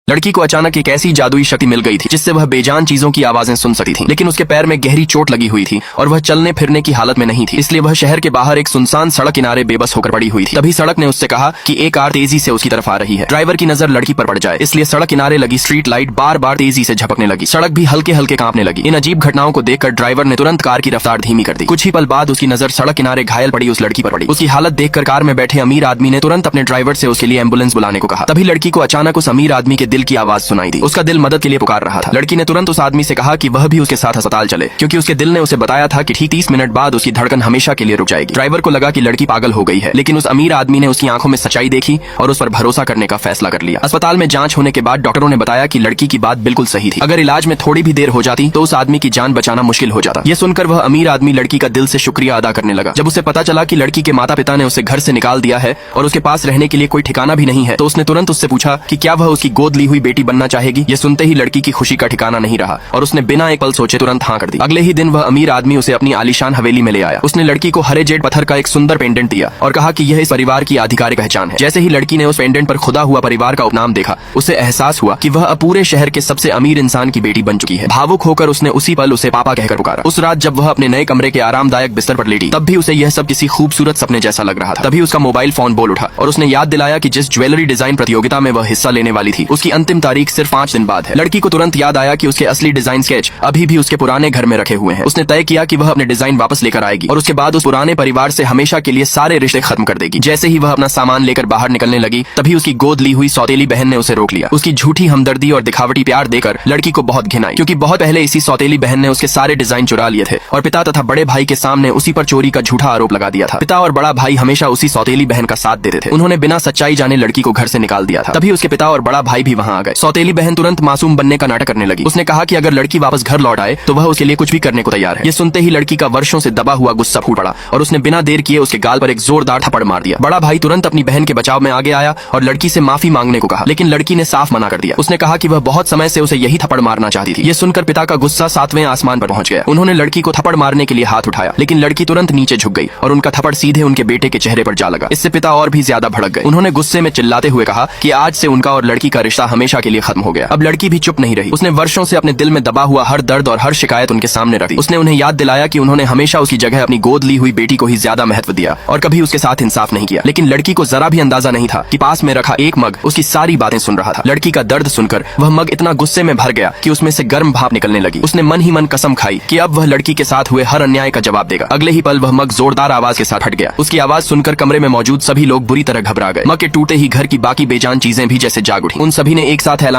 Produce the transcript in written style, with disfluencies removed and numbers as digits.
लड़की को अचानक एक ऐसी जादुई शक्ति मिल गई थी जिससे वह बेजान चीजों की आवाजें सुन सकती थी, लेकिन उसके पैर में गहरी चोट लगी हुई थी और वह चलने फिरने की हालत में नहीं थी। इसलिए वह शहर के बाहर एक सुनसान सड़क किनारे बेबस होकर पड़ी हुई थी। तभी सड़क ने उससे कहा कि एक कार तेजी से उसकी तरफ आ रही है। ड्राइवर की नजर लड़की पर पड़ जाए, इसलिए सड़क किनारे लगी स्ट्रीट लाइट बार बार तेजी से झपकने लगी। सड़क भी हल्के हल्के कांपने लगी। इन अजीब घटनाओं को देखकर ड्राइवर ने तुरंत कार की रफ्तार धीमी कर दी। कुछ ही पल बाद उसकी नजर सड़क किनारे घायल पड़ी उस लड़की पर पड़ी। उसकी हालत देखकर कार में बैठे अमीर आदमी ने तुरंत अपने ड्राइवर से उसके लिए एम्बुलेंस बुलाने को कहा। तभी लड़की को अचानक उस अमीर आदमी के दिल की आवाज सुनाई दी। उसका दिल मदद के लिए पुकार रहा था। लड़की ने तुरंत उस आदमी से कहा कि वह भी उसके साथ अस्पताल चले, क्योंकि उसके दिल ने उसे बताया था कि ठीक 30 मिनट बाद उसकी धड़कन हमेशा के लिए रुक जाएगी। ड्राइवर को लगा कि लड़की पागल हो गई है, लेकिन उस अमीर आदमी ने उसकी आंखों में सच्चाई देखी और उस पर भरोसा करने का फैसला कर लिया। अस्पताल में जांच होने के बाद डॉक्टरों ने बताया कि लड़की की बात बिल्कुल सही थी। अगर इलाज में थोड़ी भी देर हो जाती तो उस आदमी की जान बचाना मुश्किल हो जाता। ये सुनकर वह अमीर आदमी लड़की का दिल से शुक्रिया अदा करने लगा। जब उसे पता चला कि लड़की के माता पिता ने उसे घर से निकाल दिया है और उसके पास रहने के लिए कोई ठिकाना भी नहीं है, तो उसने तुरंत उससे पूछा कि क्या वह उसकी गोद ली हुई बेटी बनना चाहेगी। ये सुनते ही लड़की की खुशी का ठिकाना नहीं रहा और उसने बिना एक पल सोचे तुरंत हाँ कर दी। अगले ही दिन वह अमीर आदमी उसे अपनी आलीशान हवेली में ले आया। उसने लड़की को हरे जेड पत्थर का एक सुंदर पेंडेंट दिया और कहा कि यह इस परिवार की आधिकारिक पहचान है। जैसे ही लड़की ने उस पेंडेंट पर खुदा हुआ परिवार का उपनाम देखा, उसे एहसास हुआ कि वह अब पूरे शहर के सबसे अमीर इंसान की बेटी बन चुकी है। भावुक होकर उसने उसी पल उसे पापा कहकर पुकारा। उस रात जब वह अपने नए कमरे के आरामदायक बिस्तर पर लेटी, तब भी उसे यह सब किसी खूबसूरत सपने जैसा लग रहा था। तभी उसका मोबाइल फोन बोल उठा और उसने याद दिलाया कि जिस ज्वेलरी डिजाइन प्रतियोगिता में वह हिस्सा लेने वाली थी, उसकी अंतिम तारीख सिर्फ 5 दिन बाद है। लड़की को तुरंत याद आया कि उसके असली डिजाइन स्केच अभी भी उसके पुराने घर में रखे हुए हैं। उसने तय किया कि वह अपने डिजाइन वापस लेकर आएगी और उसके बाद उस पुराने परिवार से हमेशा के लिए सारे रिश्ते खत्म कर देगी। जैसे ही वह अपना सामान लेकर बाहर निकलने लगी, तभी उसकी गोद ली हुई सौतेली बहन ने उसे रोक लिया। उसकी झूठी हमदर्दी और दिखावटी प्यार देकर लड़की को बहुत घिन आई, क्योंकि बहुत पहले इसी सौतेली बहन ने उसके सारे डिजाइन चुरा लिए थे और पिता तथा बड़े भाई के सामने उसी पर चोरी का झूठा आरोप लगा दिया था। पिता और बड़ा भाई हमेशा उसी सौतेली बहन का साथ देते थे। उन्होंने बिना सच्चाई जाने लड़की को घर से निकाल दिया था। तभी उसके पिता और बड़ा भाई भी वहाँ आ गए। सौतेली बहन तुरंत मासूम बनने का नाटक करने लगी। उसने कहा कि अगर लड़की वापस घर लौट आए तो वह उसके लिए कुछ भी करने को तैयार है। ये सुनते ही लड़की का वर्षों से दबा हुआ गुस्सा फूट पड़ा और उसने बिना देर किए उसके गाल पर एक जोरदार थप्पड़ मार दिया। बड़ा भाई तुरंत अपनी बहन के बचाव में आगे आया और लड़की से माफी मांगने को कहा, लेकिन लड़की ने साफ मना कर दिया। उसने कहा कि वह बहुत समय से उसे यही थप्पड़ मारना चाहती थी। ये सुनकर पिता का गुस्सा 7वें आसमान पर पहुंच गया। उन्होंने लड़की को थप्पड़ मारने के लिए हाथ उठाया, लेकिन लड़की तुरंत नीचे झुक गई और उनका थप्पड़ सीधे उनके बेटे के चेहरे पर जा लगा। इससे पिता और भी ज्यादा भड़क गए। उन्होंने गुस्से में चिल्लाते हुए कहा कि आज से उनका और लड़की का रिश्ता हमेशा के लिए खत्म हो गया। अब लड़की भी चुप नहीं रही। उसने वर्षों से अपने दिल में दबा हुआ हर दर्द और हर शिकायत उनके सामने रख दी। उसने उन्हें याद दिलाया कि उन्होंने हमेशा उसकी जगह अपनी गोद ली हुई बेटी को ही ज्यादा महत्व दिया और कभी उसके साथ इंसाफ नहीं किया। लेकिन लड़की को जरा भी अंदाजा नहीं था कि पास में रखा एक मग उसकी सारी बातें सुन रहा था। लड़की का दर्द सुनकर वह मग इतना गुस्से में भर गया कि उसमें से गर्म भाप निकलने लगी। उसने मन ही मन कसम खाई कि अब वह लड़की के साथ हुए हर अन्याय का जवाब देगा। अगले ही पल वह मग जोरदार आवाज के साथ हट गया। उसकी आवाज सुनकर कमरे में मौजूद सभी लोग बुरी तरह घबरा गए। मग के टूटे ही घर की बाकी बेजान चीजें भी जैसे जाग उठी। उन सभी ने एक साथ ऐलान